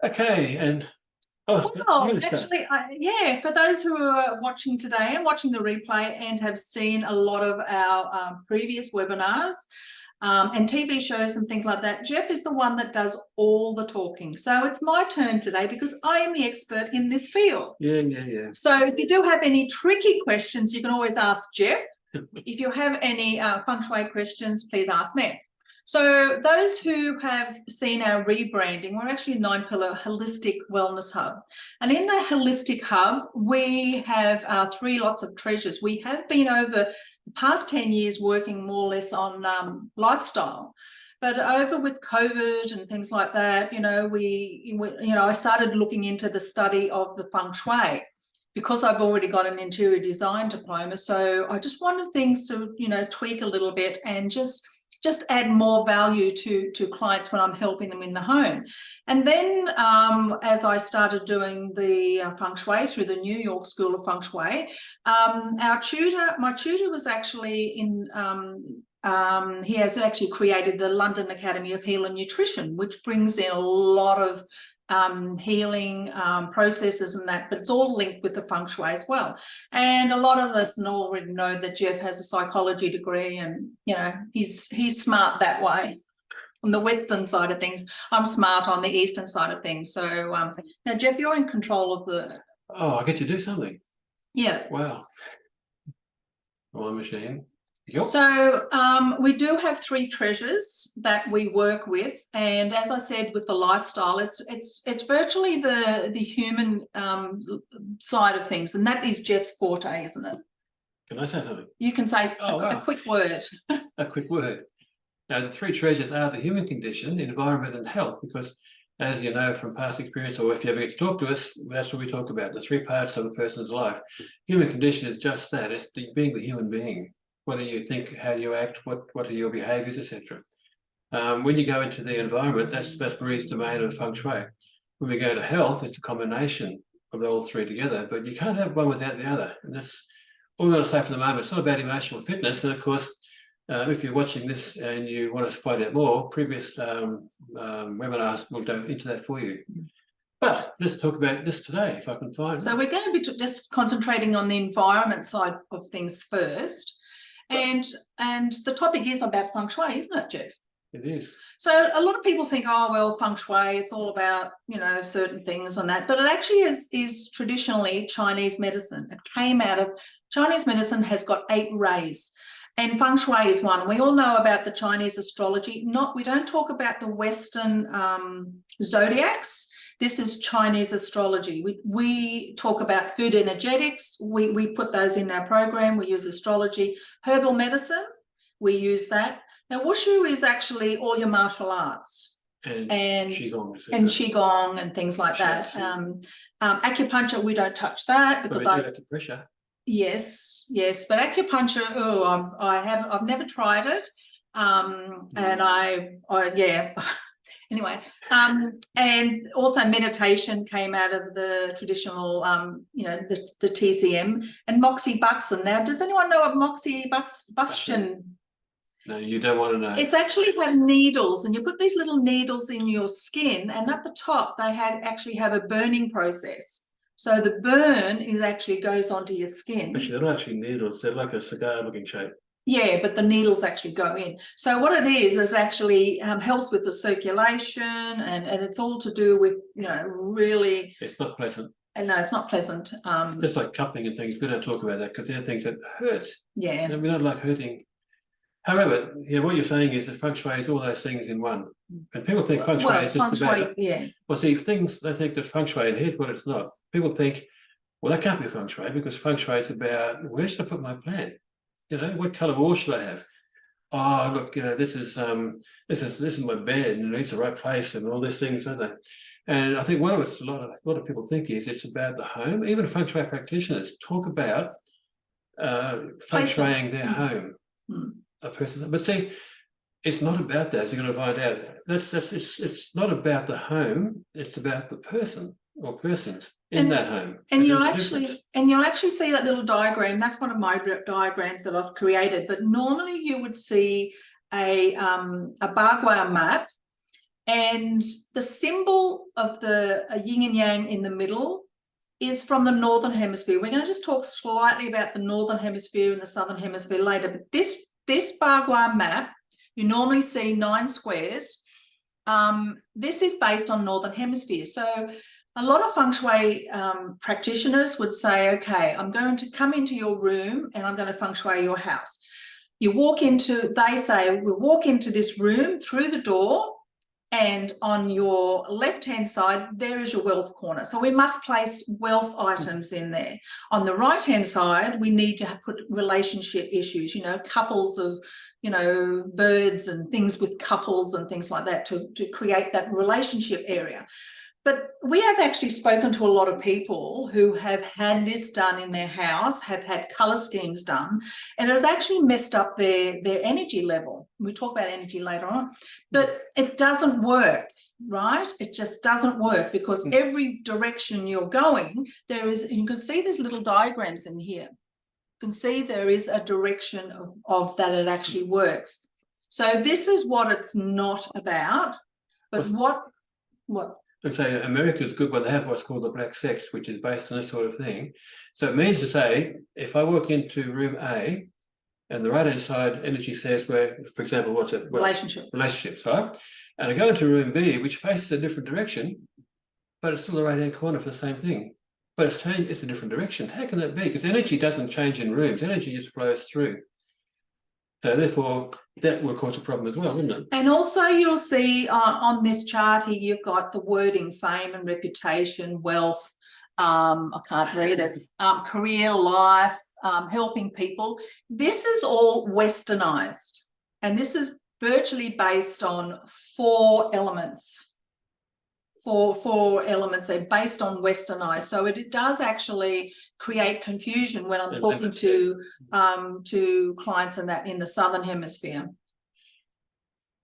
Okay, and well, actually, yeah, for those who are watching today and watching the replay and have seen a lot of our previous webinars and TV shows and things like that, Jeff is the one that does all the talking. So it's my turn today because I am the expert in this field. Yeah. So if you do have any tricky questions, you can always ask Jeff. If you have any Feng Shui questions, please ask me. So those who have seen our rebranding, we're actually a 9-pillar holistic wellness hub. And in the holistic hub, we have 3 lots of treasures. We have been over the past 10 years working more or less on lifestyle. But over with COVID and things like that, I started looking into the study of the Feng Shui, because I've already got an interior design diploma. So I just wanted things to, tweak a little bit and just add more value to clients when I'm helping them in the home. And then as I started doing the Feng Shui through the New York School of Feng Shui, my tutor was actually he has actually created the London Academy of Heal and Nutrition, which brings in a lot of healing processes and that, but it's all linked with the Feng Shui as well. And a lot of us already know that Jeff has a psychology degree, and he's smart that way. On the Western side of things, I'm smart on the Eastern side of things. So now, Jeff, you're in control of the. Oh, I get to do something. Yeah. Wow. My machine. So we do have 3 treasures that we work with, and as I said, with the lifestyle, it's virtually the human side of things, and that is Jeff's forte, isn't it? Can I say something? You can say a quick word. A quick word. Now, the 3 treasures are the human condition, environment, and health, because as you know from past experience, or if you ever get to talk to us, that's what we talk about, the 3 parts of a person's life. Human condition is just that, it's being the human being. What do you think? How do you act? What are your behaviours, etc.? When you go into the environment, that's Maree's domain of Feng Shui. When we go to health, it's a combination of all 3 together, but you can't have one without the other. And that's all I'm going to say for the moment. It's not about emotional fitness. And of course, if you're watching this and you want to find out more, previous webinars will go into that for you. But let's talk about this today, if I can find. So we're going to be just concentrating on the environment side of things first. And the topic is about Feng Shui, isn't it, Jeff? It is. So a lot of people think, oh, well, Feng Shui, it's all about, certain things on that. But it actually is traditionally Chinese medicine. It came out of Chinese medicine, has got 8 rays. And Feng Shui is one. We all know about the Chinese astrology. We don't talk about the Western zodiacs. This is Chinese astrology. We talk about food energetics. We put those in our program. We use astrology. Herbal medicine, we use that. Now, Wushu is actually all your martial arts. And Qigong and things like that. Acupuncture, we don't touch that because acupressure. Yes, but acupuncture, I've never tried it. Anyway, and also meditation came out of the traditional, the TCM, and moxibustion. Now, does anyone know of moxibustion? No, you don't want to know. It's actually have needles, and you put these little needles in your skin, and at the top they actually have a burning process. So the burn actually goes onto your skin. Actually, they're not actually needles. They're like a cigar-looking shape. Yeah, but the needles actually go in. So what it is actually helps with the circulation, and it's all to do with, really. It's not pleasant. No, it's not pleasant. Just like cupping and things, we don't talk about that because they're things that hurt. Yeah. We don't like hurting. However, what you're saying is that Feng Shui is all those things in one. And people think Feng Shui is just about. Yeah. Well, see, they think that Feng Shui, and here's what it's not. People think, well, that can't be Feng Shui because Feng Shui is about where should I put my plant? What colour wall should I have? Oh, look, this is my bed and it needs the right place and all these things, don't they? And I think what a lot of people think is it's about the home. Even Feng Shui practitioners talk about Feng Shuiing their home. A person, but see, it's not about that. You're going to find out. It's not about the home. It's about the person or persons in that home. And you'll actually see that little diagram. That's one of my diagrams that I've created. But normally you would see a Bagua map, And the symbol of the yin and yang in the middle is from the Northern Hemisphere. We're going to just talk slightly about the Northern Hemisphere and the Southern Hemisphere later, but this Bagua map, you normally see 9 squares. This is based on Northern Hemisphere. So a lot of Feng Shui practitioners would say, okay, I'm going to come into your room and I'm going to Feng Shui your house. You walk into, they say, we'll walk into this room through the door, and on your left-hand side, there is your wealth corner. So we must place wealth items in there. On the right-hand side, we need to put relationship issues, you know, couples of, you know, birds and things with couples and things like that to create that relationship area. But we have actually spoken to a lot of people who have had this done in their house, have had colour schemes done, and it has actually messed up their energy level. We talk about energy later on, but it doesn't work, right? It just doesn't work, because every direction you're going, there is, you can see there's little diagrams in here. You can see there is a direction of that it actually works. So this is what it's not about, but what? Let's say America's good when they have what's called the black sex, which is based on this sort of thing. So it means to say, if I walk into room A and the right-hand side energy says where, for example, what's it? Well, relationships, right? And I go into room B, which faces a different direction, but it's still the right-hand corner for the same thing. But it's changed, it's a different direction. How can that be? Because energy doesn't change in rooms. Energy just flows through. So therefore, that will cause a problem as well, wouldn't it? And also you'll see on this chart here, you've got the wording fame and reputation, wealth, I can't read it, career, life, helping people. This is all westernized, and this is virtually based on 4 elements. Four elements, they're based on westernized, so it does actually create confusion when I'm talking to clients and that in the Southern Hemisphere.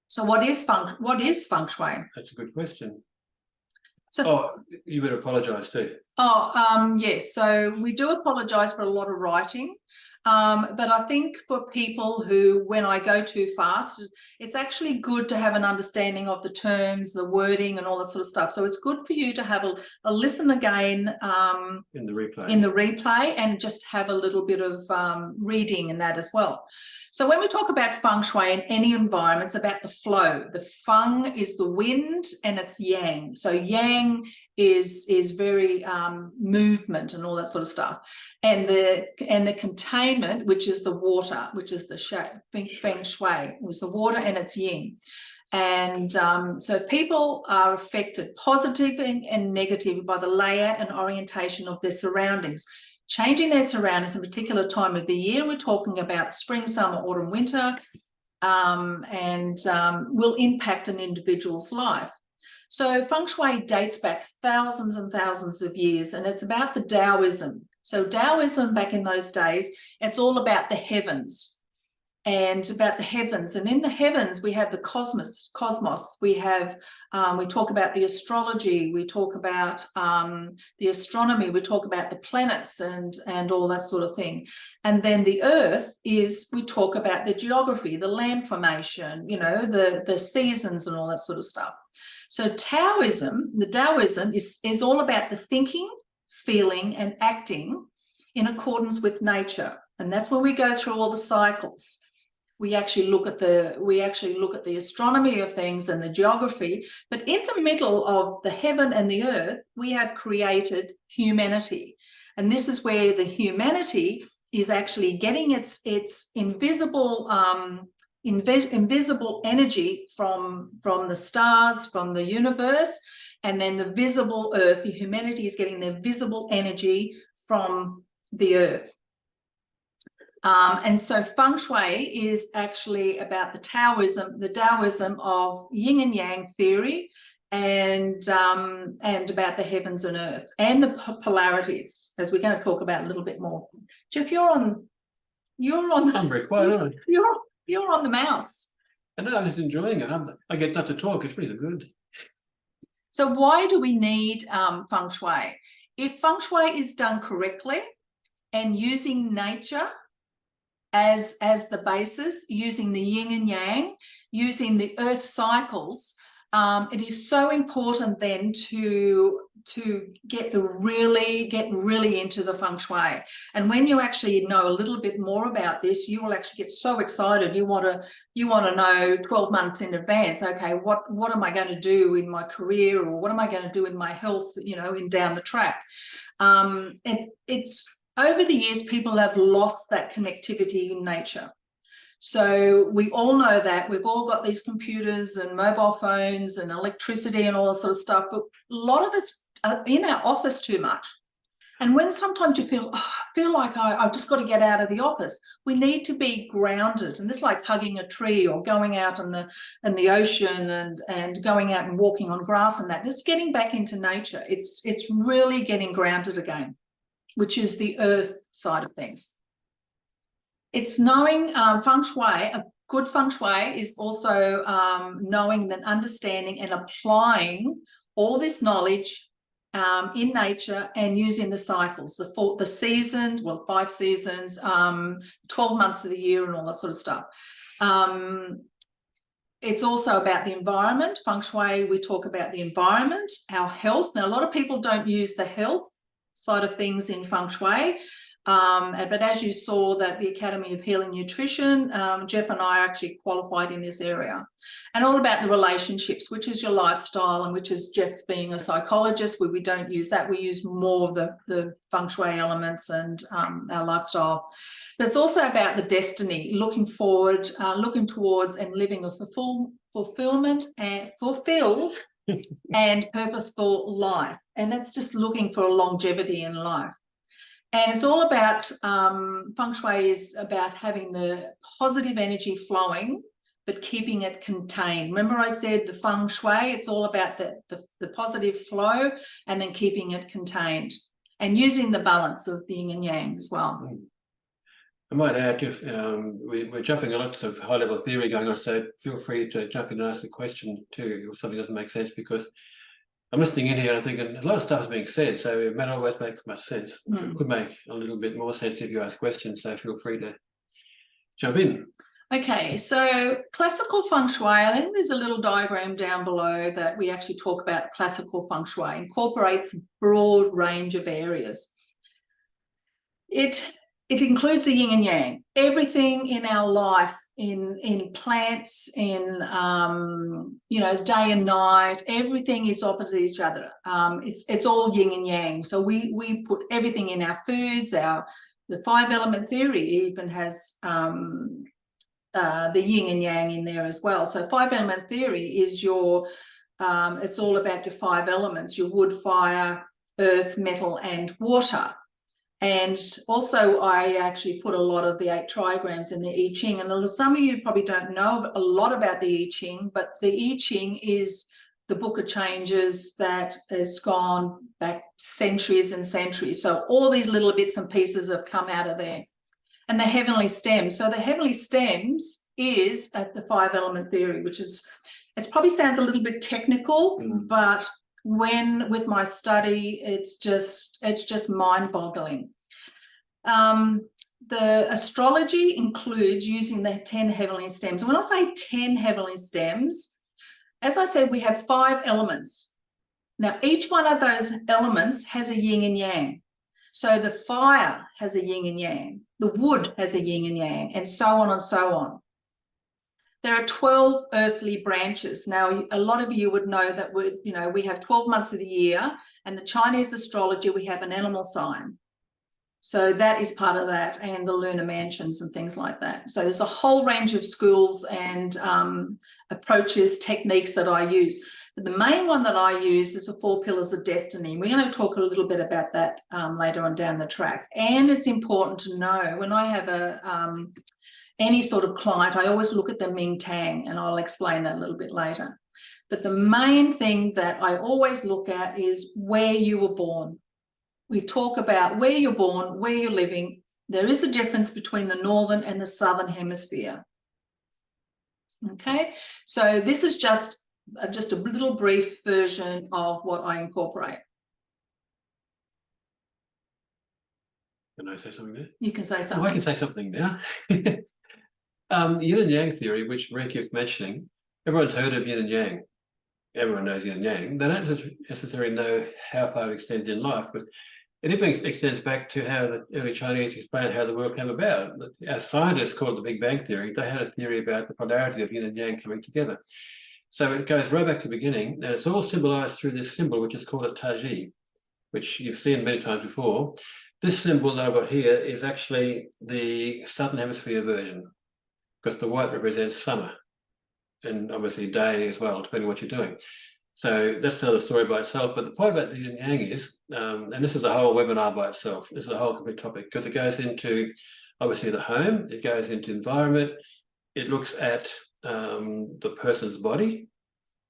So what is feng shui? That's a good question. So, you would apologise too. Yes, so we do apologise for a lot of writing. But I think for people who, when I go too fast, it's actually good to have an understanding of the terms, the wording and all that sort of stuff. So it's good for you to have a listen again in the replay and just have a little bit of reading in that as well. So when we talk about feng shui in any environment, it's about the flow. The feng is the wind and it's yang. So yang is very movement and all that sort of stuff. And the containment, which is the water, which is the feng shui, it was the water and it's yin. And so people are affected positively and negatively by the layout and orientation of their surroundings. Changing their surroundings in a particular time of the year, we're talking about spring, summer, autumn, winter, and will impact an individual's life. So feng shui dates back thousands and thousands of years, and it's about the Taoism. So Taoism back in those days, it's all about the heavens. And about the heavens, and in the heavens we have the cosmos. We have we talk about the astrology, we talk about the astronomy, we talk about the planets and all that sort of thing. And then the earth is, we talk about the geography, the land formation, you know, the seasons and all that sort of stuff. So Taoism, the Taoism is all about the thinking, feeling and acting in accordance with nature. And that's when we go through all the cycles. We actually look at the astronomy of things and the geography, but in the middle of the heaven and the earth, we have created humanity. And this is where the humanity is actually getting its invisible invisible energy from the stars, from the universe, and then the visible earth. The humanity is getting their visible energy from the earth. And so feng shui is actually about the Taoism of yin and yang theory, and about the heavens and earth and the polarities, as we're going to talk about a little bit more. Jeff, I'm very quiet, aren't I? You're on the mouse. I know, I'm just enjoying it. I get not to talk. It's really good. So why do we need feng shui? If feng shui is done correctly and using nature as the basis, using the yin and yang, using the earth cycles, It is so important then to get really into the Feng Shui. And when you actually know a little bit more about this, you will actually get so excited. You want to know 12 months in advance, okay, what am I going to do in my career, or what am I going to do in my health, you know, in down the track. It's over the years, people have lost that connectivity in nature. So we all know that we've all got these computers and mobile phones and electricity and all that sort of stuff, but a lot of us are in our office too much. And when sometimes you feel, oh, I feel like I've just got to get out of the office, we need to be grounded. And this is like hugging a tree or going out in the ocean and going out and walking on grass and that. Just getting back into nature. It's really getting grounded again, which is the earth side of things. It's knowing Feng Shui. A good Feng Shui is also knowing and understanding and applying all this knowledge in nature and using the cycles, the seasons, well, 5 seasons, 12 months of the year and all that sort of stuff. It's also about the environment. Feng Shui, we talk about the environment, our health. Now, a lot of people don't use the health side of things in Feng Shui. But as you saw that the Academy of Healing Nutrition, Jeff and I are actually qualified in this area. And all about the relationships, which is your lifestyle, and which is Jeff being a psychologist, where we don't use that. We use more of the Feng Shui elements and our lifestyle. But it's also about the destiny, looking forward, looking towards and living a fulfilled and purposeful life. And that's just looking for longevity in life. And it's all about, Feng Shui is about having the positive energy flowing, but keeping it contained. Remember I said the Feng Shui, it's all about the positive flow and then keeping it contained and using the balance of yin and yang as well. I might add, if we're jumping a lot of high-level theory going on, so feel free to jump in and ask a question too if something doesn't make sense, because I'm listening in here and I'm thinking a lot of stuff is being said, so it may not always make much sense. It could make a little bit more sense if you ask questions, so feel free to jump in. Okay, so classical Feng Shui, I think there's a little diagram down below that we actually talk about. Classical Feng Shui incorporates a broad range of areas. It includes the yin and yang, everything in our life, in plants, in you know, day and night, everything is opposite each other. It's all yin and yang. So we put everything in our foods. The 5-element theory even has the yin and yang in there as well. So 5-element theory is your it's all about your 5 elements: your wood, fire, earth, metal, and water. And also I actually put a lot of the 8 trigrams in the I Ching, and some of you probably don't know a lot about the I Ching, but the I Ching is the book of changes that has gone back centuries and centuries. So all these little bits and pieces have come out of there. And the heavenly stems. So the heavenly stems is at the 5-element theory, which is, it probably sounds a little bit technical, but when with my study, it's just mind-boggling. The astrology includes using the 10 heavenly stems. And when I say 10 heavenly stems, as I said, we have 5 elements. Now, each one of those elements has a yin and yang. So the fire has a yin and yang, the wood has a yin and yang, and so on and so on. There are 12 earthly branches. Now, a lot of you would know that we have 12 months of the year, and the Chinese astrology, we have an animal sign. So that is part of that, and the lunar mansions and things like that. So there's a whole range of schools and approaches, techniques that I use. But the main one that I use is the 4 pillars of destiny. We're going to talk a little bit about that later on down the track. And it's important to know when I have any sort of client, I always look at the Ming Tang, and I'll explain that a little bit later. But the main thing that I always look at is where you were born. We talk about where you're born, where you're living. There is a difference between the northern and the southern hemisphere. Okay, so this is just a little brief version of what I incorporate. Can I say something there? You can say something. Oh, I can say something now. Yin and Yang theory, which Maree keeps mentioning, everyone's heard of yin and yang. everyone knows yin and yang, they don't necessarily know how far it extends in life, but it even extends back to how the early Chinese explained how the world came about. Our scientists call it the Big Bang Theory. They had a theory about the polarity of yin and yang coming together. So it goes right back to the beginning, and it's all symbolized through this symbol, which is called a taji, which you've seen many times before. This symbol that I've got here is actually the Southern Hemisphere version, because the white represents summer, and obviously day as well, depending on what you're doing. So that's another story by itself. But the point about the yin and yang is, and this is a whole webinar by itself, this is a whole complete topic, because it goes into obviously the home, it goes into environment, it looks at the person's body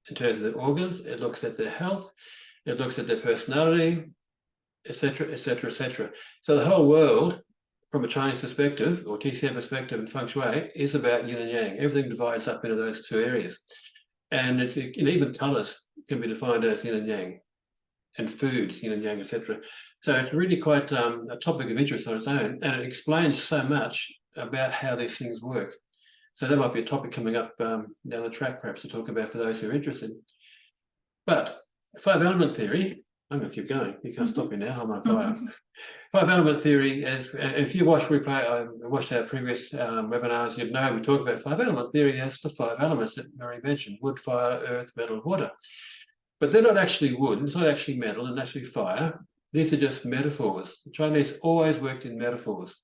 in terms of their organs, it looks at their health, it looks at their personality, etc., etc., etc. So the whole world, from a Chinese perspective or TCM perspective in Feng Shui, is about yin and yang. Everything divides up into those two areas, and even colours can be defined as yin and yang, and foods, yin and yang, etc. So it's really quite a topic of interest on its own, and it explains so much about how these things work. So that might be a topic coming up down the track, perhaps, to talk about for those who are interested. But 5-element theory, I'm going to keep going. You can't stop me now. I'm on fire. 5-element theory, if you watched our previous webinars, you'd know we talk about 5-element theory as the 5 elements that Maree mentioned: wood, fire, earth, metal, water. But they're not actually wood, it's not actually metal, and actually fire. These are just metaphors. The Chinese always worked in metaphors.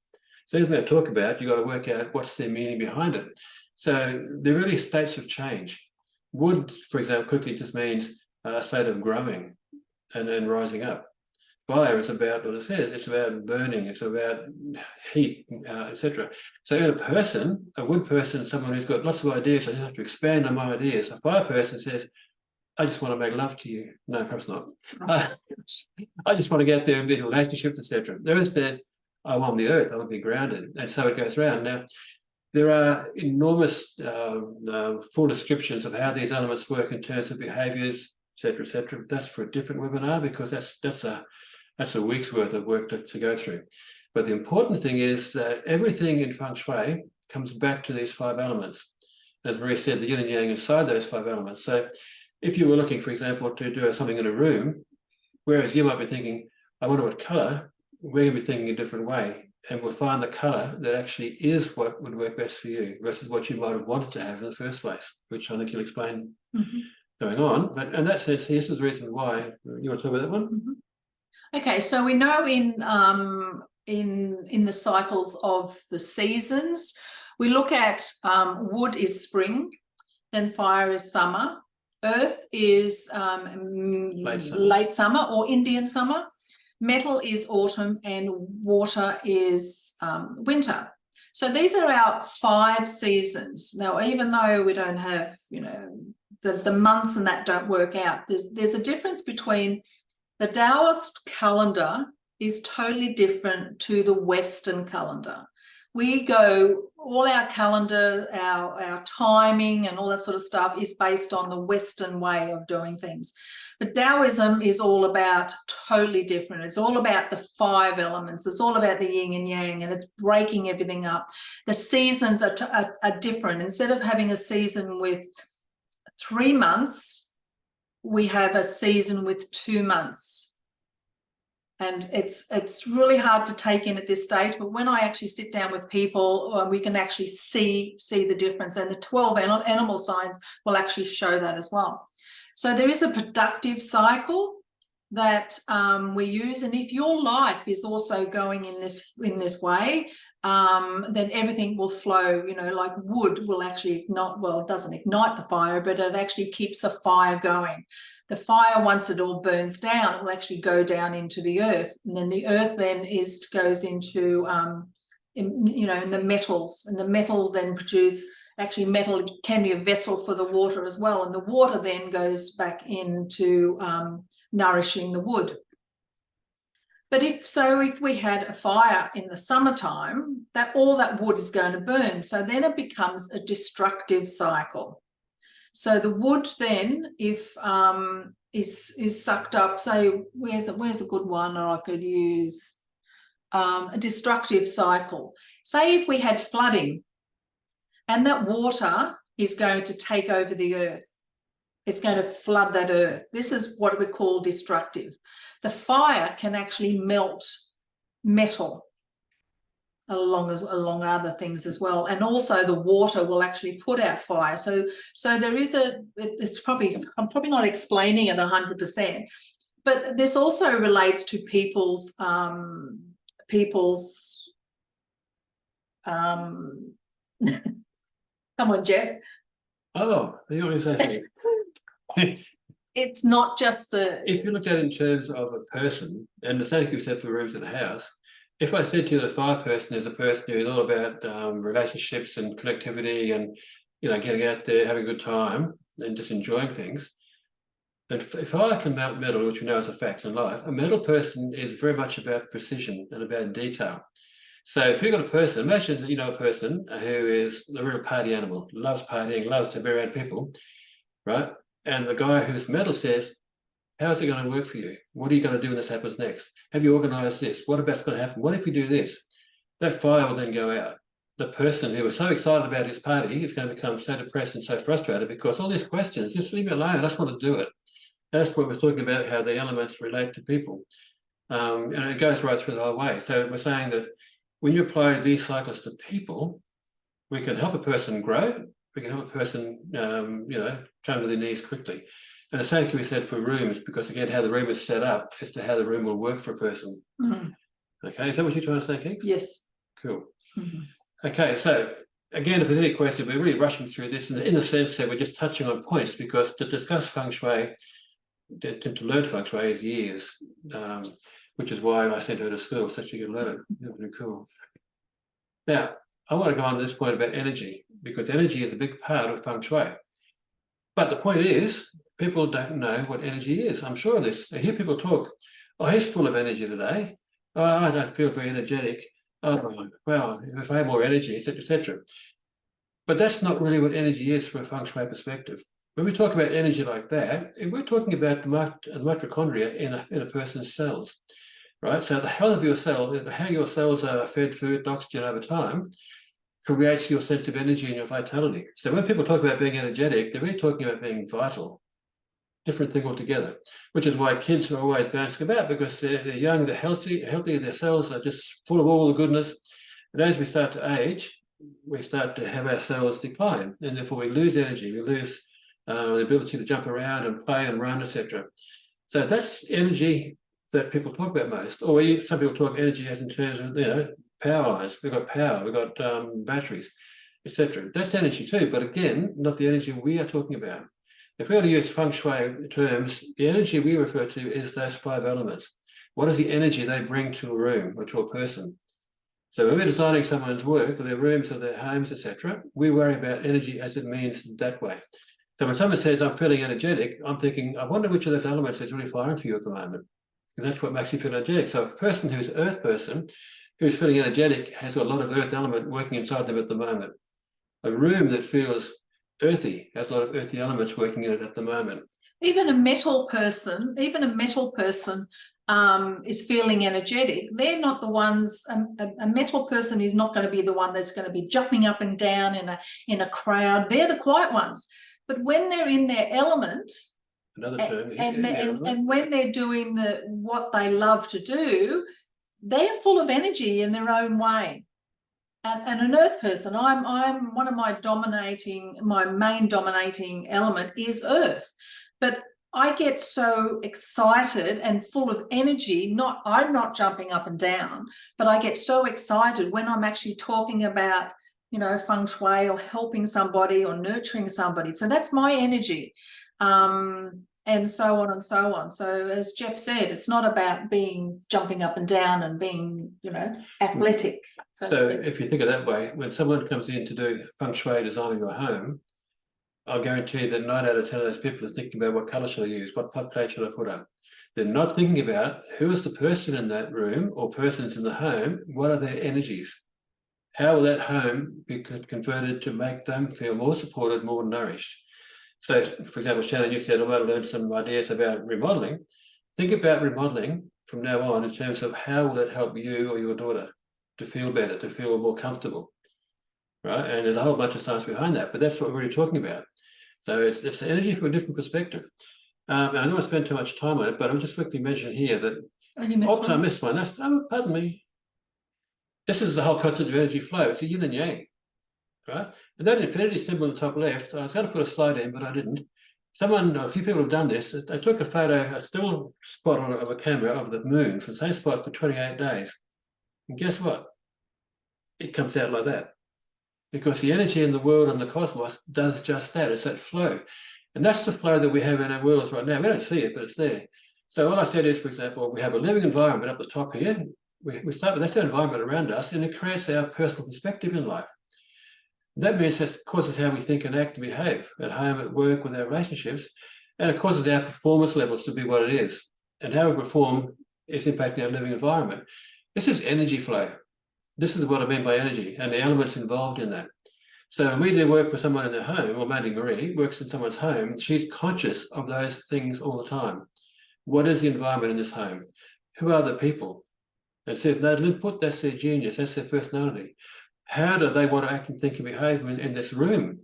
So anything they talk about, you've got to work out what's their meaning behind it. So they're really states of change. Wood, for example, quickly just means a state of growing and rising up. Fire is about what it says, it's about burning, it's about heat, etc. So in a wood person, someone who's got lots of ideas, I just have to expand on my ideas. A fire person says, I just want to make love to you. No, perhaps not. I just want to get there and be in relationships, etc. The earth says, I want the earth, I want to be grounded. And so it goes around. Now, there are enormous full descriptions of how these elements work in terms of behaviors, etc., etc. That's for a different webinar, because that's a week's worth of work to go through. But the important thing is that everything in Feng Shui comes back to these 5 elements. As Maree said, the yin and yang inside those 5 elements. So if you were looking, for example, to do something in a room, whereas you might be thinking, I wonder what colour, we're going to be thinking a different way, and we'll find the colour that actually is what would work best for you versus what you might have wanted to have in the first place, which I think you'll explain going on. But in that sense, this is the reason why. You want to talk about that one? Okay, so we know in the cycles of the seasons, we look at wood is spring, then fire is summer, earth is late summer or Indian summer, metal is autumn, and water is winter. So these are our 5 seasons. Now, even though we don't have, the months and that don't work out, there's a difference between the Taoist calendar is totally different to the Western calendar. We go, all our calendar, our timing and all that sort of stuff is based on the Western way of doing things. But Taoism is all about totally different. It's all about the 5 elements. It's all about the yin and yang, and it's breaking everything up. The seasons are different. Instead of having a season with 3 months, we have a season with 2 months. And it's really hard to take in at this stage, but when I actually sit down with people, we can actually see the difference, and the 12 animal signs will actually show that as well. So there is a productive cycle that we use, and if your life is also going in this way, then everything will flow. Like wood will actually ignite, well, it doesn't ignite the fire, but it actually keeps the fire going. The fire, once it all burns down, it will actually go down into the earth, and then the earth then goes into in the metals, and the metal then produce. Actually, metal can be a vessel for the water as well, and the water then goes back into nourishing the wood. But if we had a fire in the summertime, all that wood is going to burn. So then it becomes a destructive cycle. So the wood then, if is sucked up, say, where's a good one that I could use? A destructive cycle. Say if we had flooding, and that water is going to take over the earth. It's going to flood that earth. This is what we call destructive. The fire can actually melt metal along other things as well, and also the water will actually put out fire. So there is it's probably, I'm probably not explaining it 100%, but this also relates to people's come on, Jeff. Oh, you want to say something? It's not just the... If you looked at it in terms of a person, and the same thing you said for rooms in a house, if I said to you the fire person is a person who is all about relationships and connectivity and, you know, getting out there, having a good time and just enjoying things, then if fire can melt metal, which we know is a fact in life, a metal person is very much about precision and about detail. So if you've got a person, imagine, you know, a person who is a real party animal, loves partying, loves to be around people, right? And the guy who's metal says, how's it going to work for you? What are you going to do when this happens next? Have you organized this? What about's going to happen? What if you do this? That fire will then go out. The person who was so excited about his party is going to become so depressed and so frustrated because all these questions, just leave me alone, I just want to do it. That's what we're talking about, how the elements relate to people. And it goes right through the whole way. So we're saying that when you apply these cycles to people, we can help a person grow. We can help a person, you know, come to their knees quickly. And the same can be said for rooms, because again, how the room is set up as to how the room will work for a person. Okay, is that what you're trying to say, Kate? Yes. Cool. Okay, so again, if there's any question, we're really rushing through this in the sense that we're just touching on points, because to discuss Feng Shui, to learn Feng Shui is years, which is why I sent her to school, so she could learn it. Really cool. Now, I want to go on to this point about energy, because energy is a big part of Feng Shui. But the point is, people don't know what energy is. I'm sure of this. I hear people talk, oh, he's full of energy today. Oh, I don't feel very energetic. Oh, well, if I had more energy, etc., etc. But that's not really what energy is from a Feng Shui perspective. When we talk about energy like that, we're talking about the mitochondria in a person's cells, right? So the health of your cell, how your cells are fed food and oxygen over time, creates your sense of energy and your vitality. So when people talk about being energetic, they're really talking about being vital. Different thing altogether, which is why kids are always bouncing about, because they're young, they're healthy, their cells are just full of all the goodness. And as we start to age, we start to have our cells decline, and therefore we lose energy, we lose the ability to jump around and play and run, etc. So that's energy that people talk about most. Or some people talk energy as in terms of, you know, power lines. We've got power, we've got batteries, etc. That's energy too, but again, not the energy we are talking about. If we were to use Feng Shui terms, the energy we refer to is those 5 elements. What is the energy they bring to a room or to a person? So when we're designing someone's work, or their rooms or their homes, etc., we worry about energy as it means that way. So when someone says, I'm feeling energetic, I'm thinking, I wonder which of those elements is really firing for you at the moment. And that's what makes you feel energetic. So a person who's an earth person, who's feeling energetic, has a lot of earth element working inside them at the moment. A room that feels earthy has a lot of earthy elements working in it at the moment. Even a metal person is feeling energetic. They're not the ones. A metal person is not going to be the one that's going to be jumping up and down in a crowd. They're the quiet ones. But when they're in their element, another term, and when they're doing what they love to do, they're full of energy in their own way. And an earth person, I'm one of my main dominating element is earth. But I get so excited and full of energy, I'm not jumping up and down, but I get so excited when I'm actually talking about, you know, Feng Shui or helping somebody or nurturing somebody. So that's my energy. And so on and so on. So as Jeff said, it's not about jumping up and down and being, you know, athletic. So if you think of it that way, when someone comes in to do Feng Shui designing your home, I'll guarantee that 9 out of 10 of those people are thinking about what colour should I use, what plate should I put up. They're not thinking about who is the person in that room or persons in the home, what are their energies? How will that home be converted to make them feel more supported, more nourished? So, for example, Shannon, you said, I want to learn some ideas about remodeling. Think about remodeling from now on in terms of how will it help you or your daughter to feel better, to feel more comfortable, right? And there's a whole bunch of science behind that, but that's what we're really talking about. So it's energy from a different perspective. And I don't want to spend too much time on it, but I'll just quickly mention here that, oops, I missed one. That's, pardon me. This is the whole concept of energy flow. It's a yin and yang, right? And that infinity symbol on the top left, I was going to put a slide in, but I didn't. A few people have done this. They took a photo, a still spot of a camera of the moon from the same spot for 28 days. And guess what? It comes out like that. Because the energy in the world and the cosmos does just that. It's that flow. And that's the flow that we have in our worlds right now. We don't see it, but it's there. So all I said is, for example, we have a living environment up the top here. We start with that's the environment around us, and it creates our personal perspective in life. That means that causes how we think and act and behave at home, at work, with our relationships, and it causes our performance levels to be what it is. And how we perform is impacting our living environment. This is energy flow. This is what I mean by energy and the elements involved in that. So when we do work with someone in their home, or maybe Maree works in someone's home, she's conscious of those things all the time. What is the environment in this home? Who are the people? And says, natal input, that's their genius, that's their personality. How do they want to act and think and behave in this room?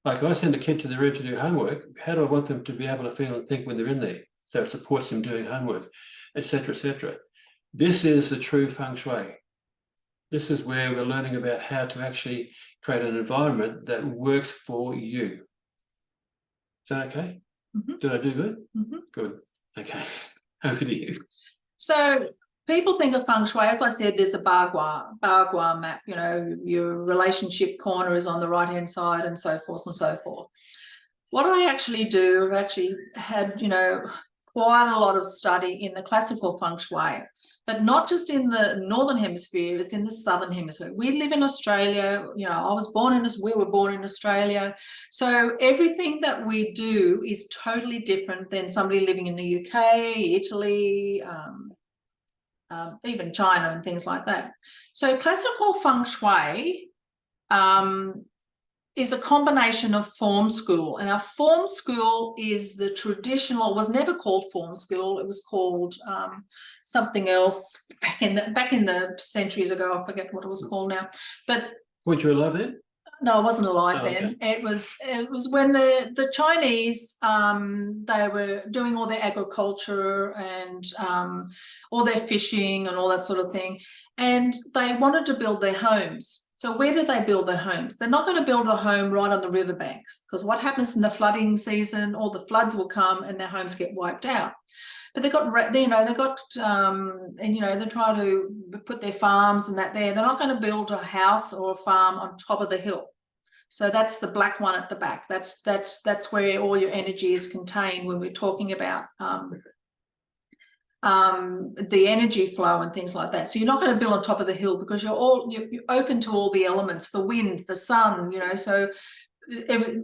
Like if I send a kid to the room to do homework, how do I want them to be able to feel and think when they're in there? So it supports them doing homework, etc., etc. This is the true Feng Shui. This is where we're learning about how to actually create an environment that works for you. Is that okay? Mm-hmm. Did I do good? Mm-hmm. Good. Okay. Over to you. So people think of Feng Shui, as I said, there's a Bagua map, you know, your relationship corner is on the right-hand side and so forth and so forth. What I actually do, I've actually had, you know, quite a lot of study in the classical Feng Shui, but not just in the Northern Hemisphere, it's in the Southern Hemisphere. We live in Australia, you know, we were born in Australia. So everything that we do is totally different than somebody living in the UK, Italy, even China and things like that. So classical Feng Shui is a combination of form school, and our form school is the traditional, was never called form school, it was called something else back in the centuries ago. I forget what it was called now. But weren't you alive then? No, I wasn't alive then. Okay. It was when the Chinese they were doing all their agriculture and all their fishing and all that sort of thing, and they wanted to build their homes. So where did they build their homes? They're not going to build a home right on the riverbanks, because what happens in the flooding season, all the floods will come and their homes get wiped out. But they got, you know, and you know, they try to put their farms and that there. They're not going to build a house or a farm on top of the hill. So that's the black one at the back. That's where all your energy is contained when we're talking about the energy flow and things like that. So you're not going to build on top of the hill, because you're open to all the elements, the wind, the sun, you know, so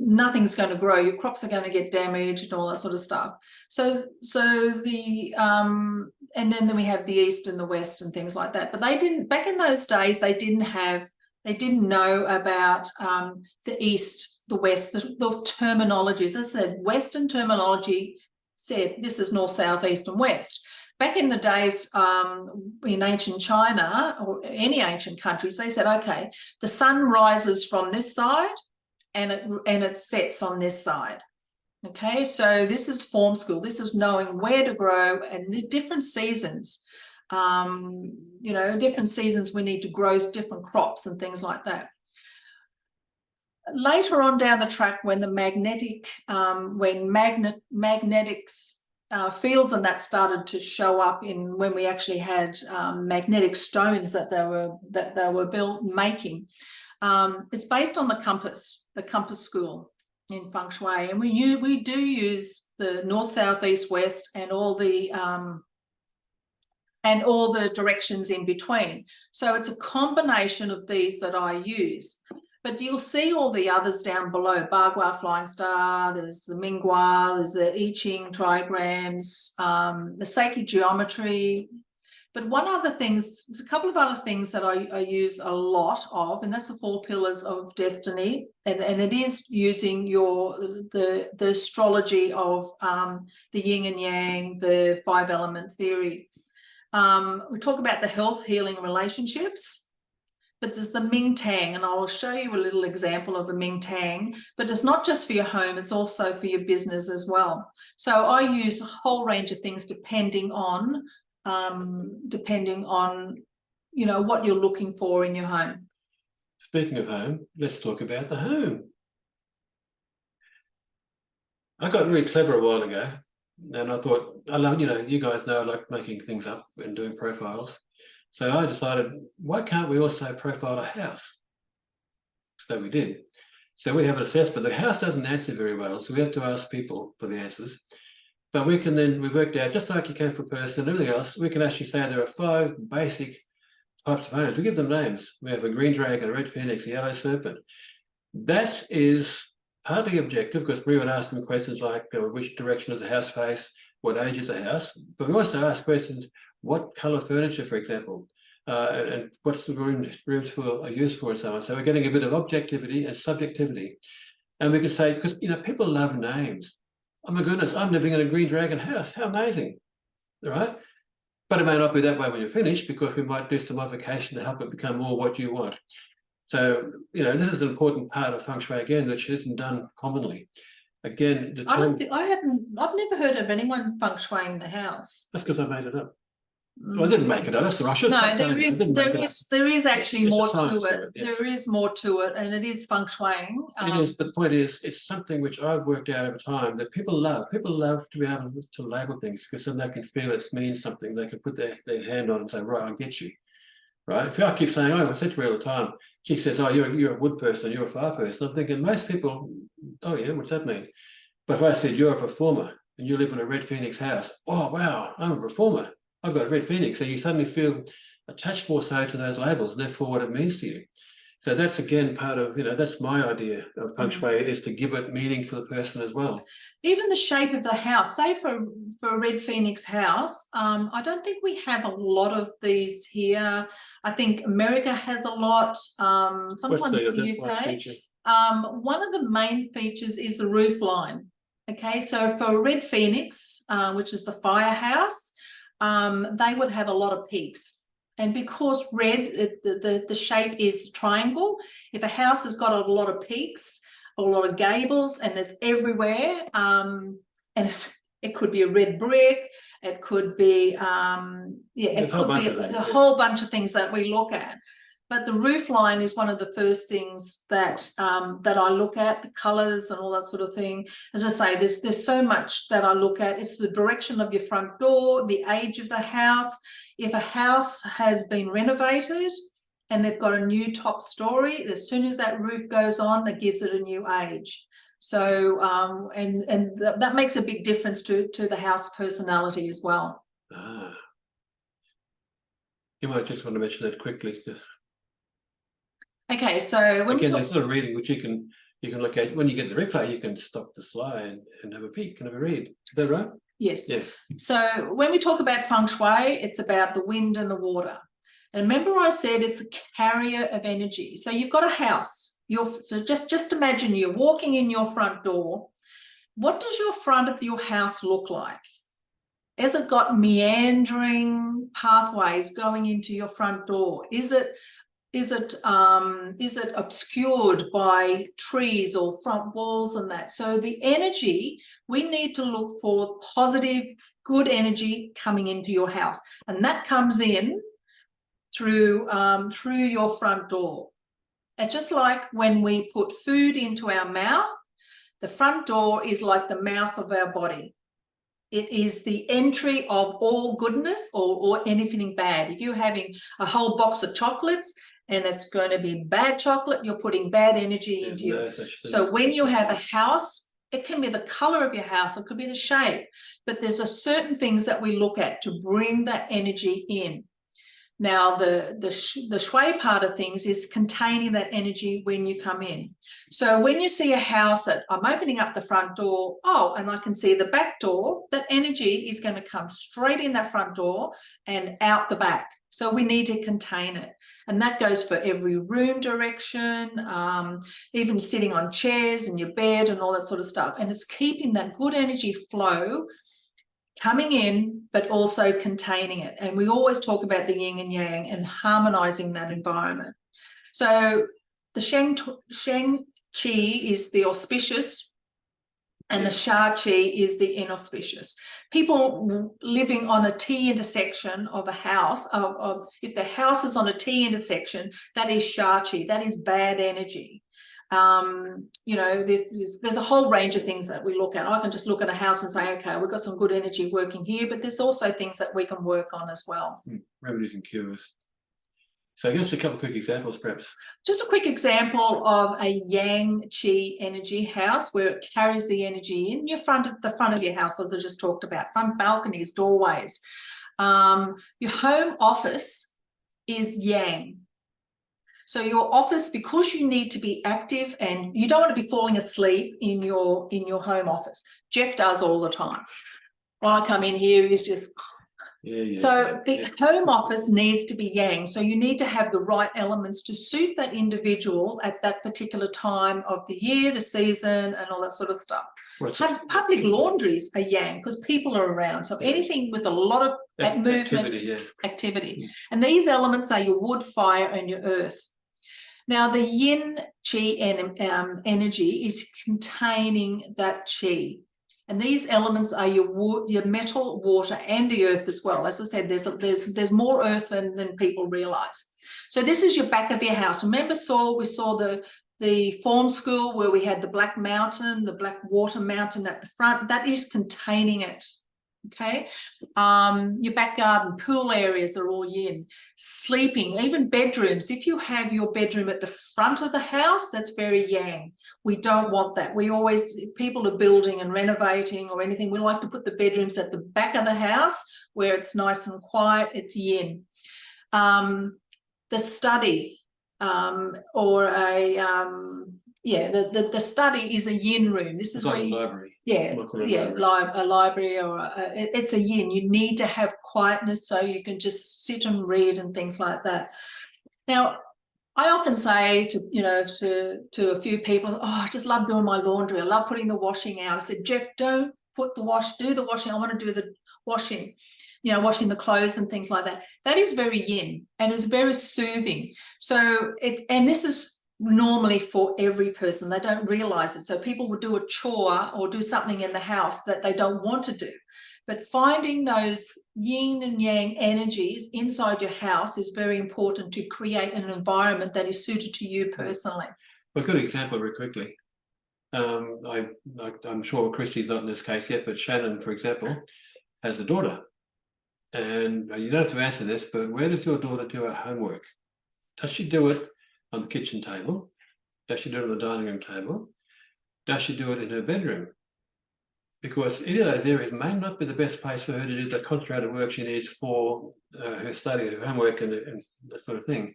nothing's going to grow. Your crops are going to get damaged and all that sort of stuff. So the and then we have the east and the west and things like that. But they didn't, back in those days, they didn't know about the east, the west, the terminologies. As I said, Western terminology said this is north, south, east, and west. Back in the days in ancient China or any ancient countries, they said, okay, the sun rises from this side and it sets on this side. Okay, so this is form school. This is knowing where to grow and the different seasons. You know, different seasons we need to grow different crops and things like that. Later on down the track, when the magnetics fields and that started to show up in when we actually had magnetic stones that they were making. It's based on the compass school in Feng Shui, and we do use the north, south, east, west, and all the directions in between. So it's a combination of these that I use. But you'll see all the others down below: Bagua, Flying Star, there's the Minghua, there's the I Ching, trigrams, the sacred geometry. But there's a couple of other things that I use a lot of, and that's the 4 pillars of destiny. And it is using the astrology of the yin and yang, the 5-element theory. We talk about the health, healing, relationships. but there's the Ming Tang, and I will show you a little example of the Ming Tang, but it's not just for your home, it's also for your business as well. So I use a whole range of things depending on you know, what you're looking for in your home. Speaking of home, let's talk about the home. I got really clever a while ago, and I thought, I love, you know, you guys know I like making things up and doing profiles. So I decided, why can't we also profile a house? So we did. So we have an assessment. The house doesn't answer very well, so we have to ask people for the answers. But we worked out, just like you can for a person and everything else, we can actually say there are 5 basic types of homes. We give them names. We have a green dragon, a red phoenix, a yellow serpent. That is partly objective, because we would ask them questions like which direction does the house face, what age is the house, but we also ask questions, what colour furniture, for example, and what's the rooms for are used for, and so on. So we're getting a bit of objectivity and subjectivity, and we can say, because you know, people love names. Oh my goodness, I'm living in a green dragon house. How amazing, all right? But it may not be that way when you're finished, because we might do some modification to help it become more what you want. So, you know, this is an important part of Feng Shui again, which isn't done commonly. Again, I've never heard of anyone Feng Shuiing the house. That's because I made it up. Well, I didn't make it up. That's the Russian. No, there is actually more to it. Yeah. There is more to it, and it is Feng Shuiing. It is, but the point is, it's something which I've worked out over time that people love. People love to be able to label things, because then they can feel it means something. They can put their hand on it and say, right, I'll get you. Right? If I keep saying, oh, I said to her all the time, she says, oh, you're a wood person, you're a fire person. I'm thinking, most people, oh yeah, what's that mean? But if I said, you're a performer and you live in a red phoenix house, oh wow, I'm a performer, I've got a red phoenix. So you suddenly feel attached more so to those labels, and therefore what it means to you. So that's again part of, you know, that's my idea of Feng Shui, is to give it meaning for the person as well. Even the shape of the house, say for a red phoenix house, I don't think we have a lot of these here. I think America has a lot, sometimes the UK. One of the main features is the roof line. Okay, so for a red phoenix, which is the firehouse, they would have a lot of peaks. And because red, the shape is triangle, if a house has got a lot of peaks, a lot of gables, and there's everywhere, and it could be a red brick, it could be, it could be a whole bunch of things that we look at. But the roof line is one of the first things that that I look at, the colours and all that sort of thing. As I say, there's so much that I look at. It's the direction of your front door, the age of the house. If a house has been renovated and they've got a new top story, as soon as that roof goes on, that gives it a new age. So that makes a big difference to the house personality as well. You might just want to mention that quickly. Okay, so when again, there's a little reading which you can look at. When you get the replay, you can stop the slide and have a peek and have a read. Is that right? Yes. Yes. So when we talk about Feng Shui, it's about the wind and the water. And remember I said it's a carrier of energy. So you've got a house. So just imagine you're walking in your front door. What does your front of your house look like? Has it got meandering pathways going into your front door? Is it obscured by trees or front walls and that? So the energy, we need to look for positive, good energy coming into your house, and that comes in through your front door. It's just like when we put food into our mouth, the front door is like the mouth of our body. It is the entry of all goodness or anything bad. If you're having a whole box of chocolates and it's going to be bad chocolate, you're putting bad energy into you. So when you have a house, it can be the color of your house, it could be the shape, but there's a certain things that we look at to bring that energy in. Now, the shui part of things is containing that energy when you come in. So when you see a house that I'm opening up the front door, oh, and I can see the back door, that energy is going to come straight in that front door and out the back. So we need to contain it. And that goes for every room direction, even sitting on chairs in your bed and all that sort of stuff. And it's keeping that good energy flow coming in, but also containing it. And we always talk about the yin and yang and harmonizing that environment. So the Sheng Qi is the auspicious, and the Sha Qi is the inauspicious. People living on a T intersection of a house, if the house is on a T intersection, that is Sha Qi, that is bad energy. You know, there's a whole range of things that we look at. I can just look at a house and say, okay, we've got some good energy working here, but there's also things that we can work on as well. Remedies and cures. So just a couple of quick examples, perhaps. Just a quick example of a Yang Qi energy house where it carries the energy in the front of your house, as I just talked about, front balconies, doorways. Your home office is Yang. So your office, because you need to be active and you don't want to be falling asleep in your home office. Jeff does all the time. When I come in here, he's just... So the home office needs to be Yang. So you need to have the right elements to suit that individual at that particular time of the year, the season, and all that sort of stuff. Public laundries are Yang because people are around. So anything with a lot of movement, activity. And these elements are your wood, fire, and your earth. Now, the yin qi energy is containing that qi. And these elements are your wood, your metal, water, and the earth as well. As I said, there's more earth than people realize. So this is your back of your house. Remember, we saw the form school where we had the black mountain, the black water mountain at the front. That is containing it. Okay, your back garden, pool areas are all yin. Sleeping, even bedrooms. If you have your bedroom at the front of the house, that's very yang. We don't want that. We always, if people are building and renovating or anything, we like to put the bedrooms at the back of the house where it's nice and quiet. It's yin. The study or a the study is a yin room. This is like where a library. A library or it's a yin. You need to have quietness so you can just sit and read and things like that. Now, I often say to a few people, oh, I just love doing my laundry. I love putting the washing out. I said, Jeff, don't do the washing. I want to do the washing, washing the clothes and things like that. That is very yin and is very soothing. So and this is normally for every person. They don't realize it. So people will do a chore or do something in the house that they don't want to do. But finding those yin and yang energies inside your house is very important to create an environment that is suited to you personally. A good example very quickly. I'm sure Christy's not in this case yet, but Shannon, for example, has a daughter. And you don't have to answer this, but where does your daughter do her homework? Does she do it on the kitchen table? Does she do it on the dining room table? Does she do it in her bedroom? Because any of those areas may not be the best place for her to do the concentrated work she needs for her study, her homework, and that sort of thing.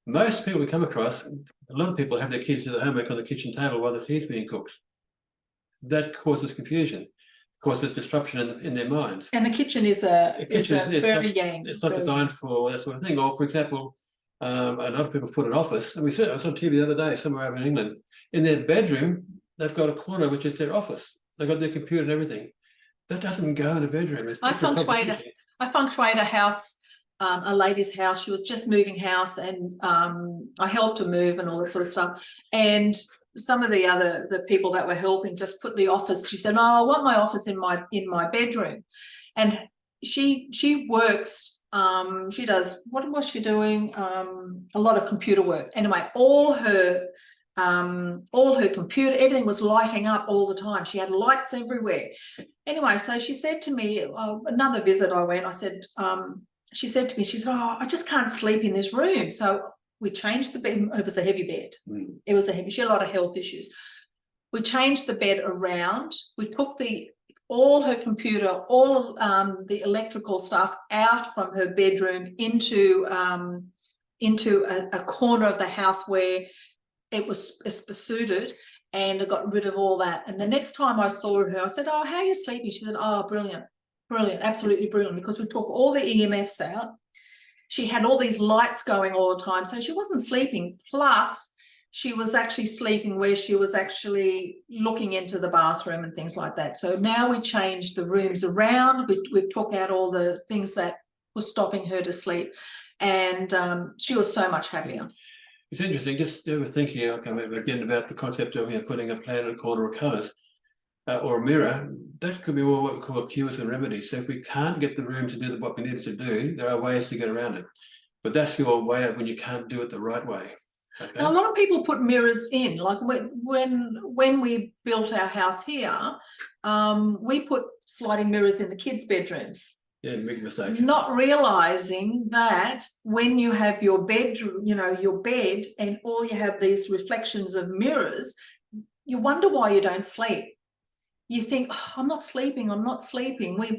Most people we come across, a lot of people have their kids do the homework on the kitchen table while the tea's being cooked. That causes confusion, causes disruption in their minds. And the kitchen is very yang. It's not designed for that sort of thing. Or, for example, a lot of people put an office, and I was on TV the other day somewhere over in England. In their bedroom, they've got a corner which is their office. They've got their computer and everything. That doesn't go in a bedroom. I feng shuied a house, a lady's house. She was just moving house, and I helped her move and all that sort of stuff. And some of the people that were helping just put the office. She said, "Oh, I want my office in my bedroom," and she works. She does, what was she doing? A lot of computer work. Anyway, all her computer, everything was lighting up all the time. She had lights everywhere. Anyway, so she said to me, another visit I went, she said to me, she said, "Oh, I just can't sleep in this room." So we changed the bed. It was a heavy bed. It was she had a lot of health issues. We changed the bed around. We took all her computer, all the electrical stuff out from her bedroom into a corner of the house where it was suited, and I got rid of all that. And the next time I saw her, I said, "Oh, how are you sleeping?" She said, "Oh, brilliant, brilliant, absolutely brilliant," because we took all the EMFs out. She had all these lights going all the time, so she wasn't sleeping. Plus, she was actually sleeping where she was actually looking into the bathroom and things like that. So now we changed the rooms around. We took out all the things that were stopping her to sleep, and she was so much happier. It's interesting, just thinking again about the concept of putting a plan in a corner of colours or a mirror. That could be more what we call cures and remedies. So if we can't get the room to do what we need it to do, there are ways to get around it. But that's your way of when you can't do it the right way. Okay? Now, a lot of people put mirrors in, like when we built our house here, we put sliding mirrors in the kids' bedrooms. Yeah, big mistake. Not realizing that when you have your bedroom, your bed, and all you have these reflections of mirrors, you wonder why you don't sleep. You think, oh, I'm not sleeping.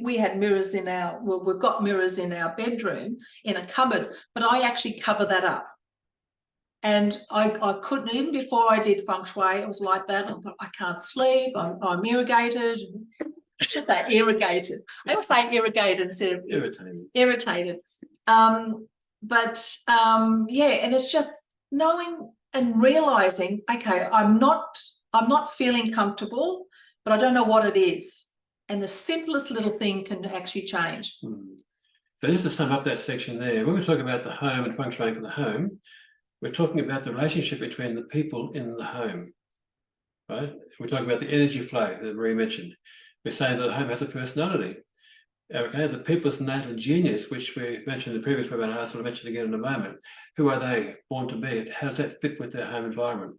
We had mirrors in we've got mirrors in our bedroom in a cupboard, but I actually cover that up. And I couldn't, even before I did Feng Shui, it was like that. I thought, I can't sleep, I'm irrigated. Should say irrigated. I always say irrigated instead of irritated. Yeah, and it's just knowing and realizing, okay, I'm not feeling comfortable, but I don't know what it is. And the simplest little thing can actually change. So just to sum up that section there, when we talk about the home and Feng Shui for the home, we're talking about the relationship between the people in the home, right? We're talking about the energy flow that Maree mentioned. We're saying that the home has a personality. Okay, the people's natal genius, which we mentioned in the previous webinar, I'll mention again in a moment. Who are they born to be? How does that fit with their home environment?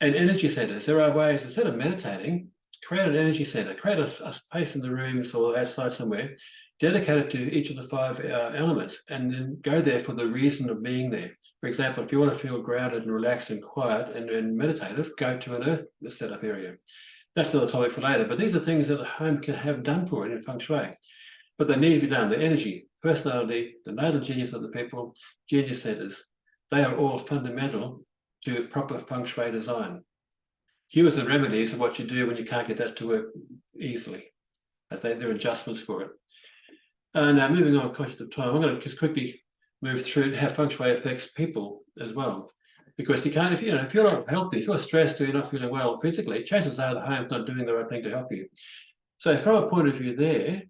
And energy centers, there are ways, instead of meditating, create an energy center, create a space in the rooms or outside somewhere, dedicated to each of the 5 elements, and then go there for the reason of being there. For example, if you want to feel grounded and relaxed and quiet and meditative, go to an earth setup area. That's another topic for later, but these are things that a home can have done for it in Feng Shui. But they need to be done. The energy, personality, the natal genius of the people, genius centers, they are all fundamental to proper Feng Shui design. Cures and remedies are what you do when you can't get that to work easily. There are adjustments for it. Now, moving on, conscious of time, I'm going to just quickly move through how Feng Shui affects people as well. Because you can't, if you're not healthy, if you're stressed or you're not feeling well physically, chances are the home's not doing the right thing to help you. So from a point of view there,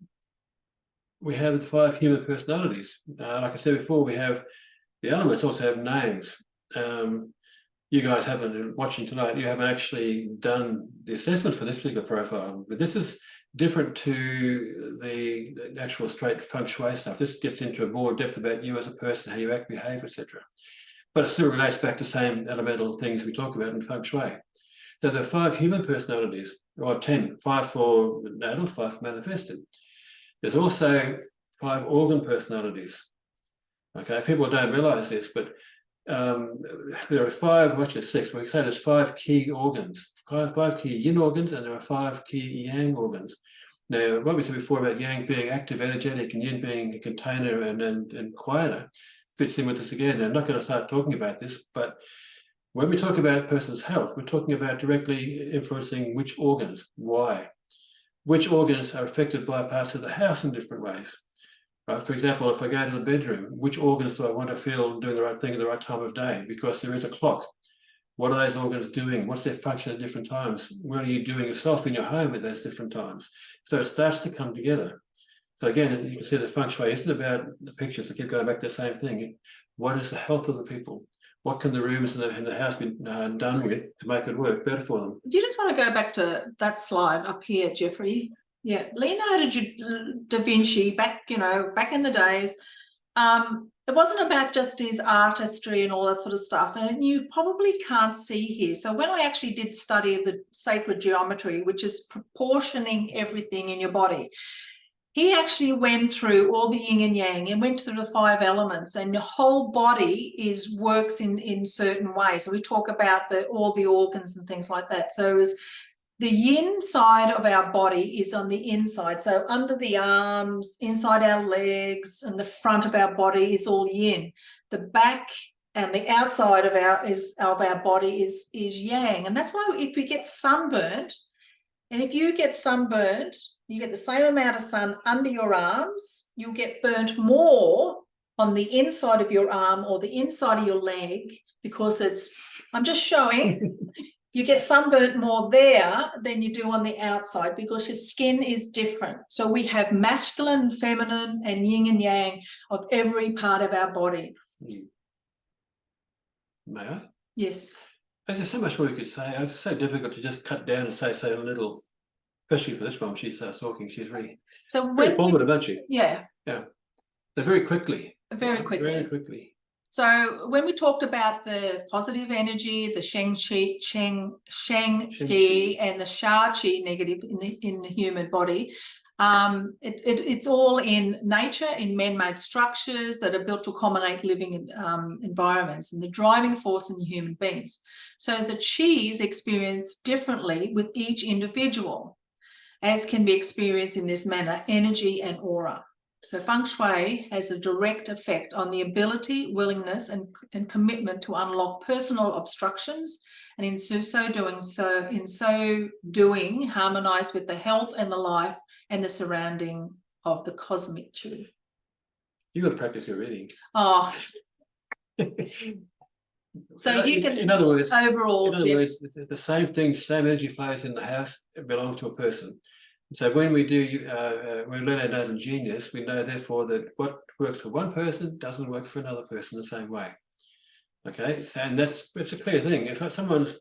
we have the 5 human personalities. Like I said before, we have the elements also have names. You guys haven't, watching tonight, you haven't actually done the assessment for this particular profile, but this is different to the actual straight Feng Shui stuff. This gets into a more depth about you as a person, how you act, behave, etc. But it still relates back to the same elemental things we talk about in Feng Shui. So there are 5 human personalities, or 10, 5 for natal, 5 for manifested. There's also 5 organ personalities. Okay, people don't realize this, but there are 5, actually 6, but we say there's 5 key organs, 5 key yin organs, and there are 5 key yang organs. Now, what we said before about yang being active, energetic, and yin being a container and quieter, fits in with this again. I'm not going to start talking about this, but when we talk about a person's health, we're talking about directly influencing which organs, why. Which organs are affected by parts of the house in different ways. Right? For example, if I go to the bedroom, which organs do I want to feel doing the right thing at the right time of day? Because there is a clock. What are those organs doing? What's their function at different times? What are you doing yourself in your home at those different times? So it starts to come together. So again, you can see the Feng Shui isn't about the pictures. I keep going back to the same thing. What is the health of the people? What can the rooms in the house be done with to make it work better for them? Do you just want to go back to that slide up here, Jeffrey? Yeah, Leonardo da Vinci, back in the days, it wasn't about just his artistry and all that sort of stuff, and you probably can't see here. So when I actually did study of the sacred geometry, which is proportioning everything in your body, he actually went through all the yin and yang and went through the 5 elements, and the whole body works in certain ways. So we talk about all the organs and things like that. So it was the yin side of our body is on the inside. So under the arms, inside our legs, and the front of our body is all yin. The back and the outside of our body is yang. And that's why if you get sunburnt, and if you get sunburnt, you get the same amount of sun under your arms, you'll get burnt more on the inside of your arm or the inside of your leg, because I'm just showing, you get sunburnt more there than you do on the outside because your skin is different. So we have masculine, feminine, and yin and yang of every part of our body. May I? Yes. There's so much more you could say. It's so difficult to just cut down and say so little, especially for this one. She starts talking. She's very informative, isn't she? Yeah. Yeah. So very quickly. Very quickly. Very quickly. So when we talked about the positive energy, the Sheng Qi and the Sha Qi negative in the human body, it's all in nature, in man-made structures that are built to accommodate living environments, and the driving force in human beings. So the Qi is experienced differently with each individual, as can be experienced in this manner, energy and aura. So Feng Shui has a direct effect on the ability, willingness, and commitment to unlock personal obstructions, and in so doing, harmonize with the health and the life and the surrounding of the cosmic Qi. You got to practice your reading. Oh. So you can, in other words, words, the same things, same energy flows in the house, it belongs to a person. So when we learn our Natal Genius, we know therefore that what works for one person doesn't work for another person the same way. Okay, so and it's a clear thing. If someone's